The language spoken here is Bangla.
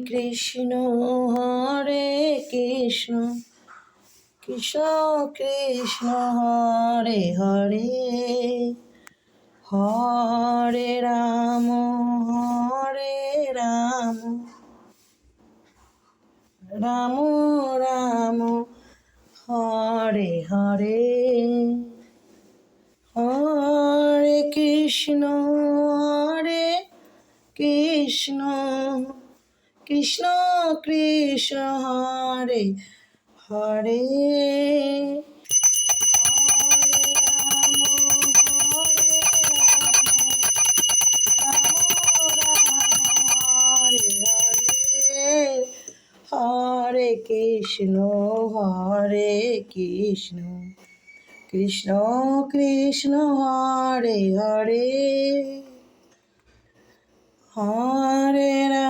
কৃষ্ণ কৃষ্ণ কৃষ্ণ হরে হরে হরে রাম রাম রাম হরে হরে হরে কৃষ্ণ কৃষ্ণ কৃষ্ণ হরে হরে হরে কৃষ্ণ কৃষ্ণ কৃষ্ণ হরে হরে হরে রাম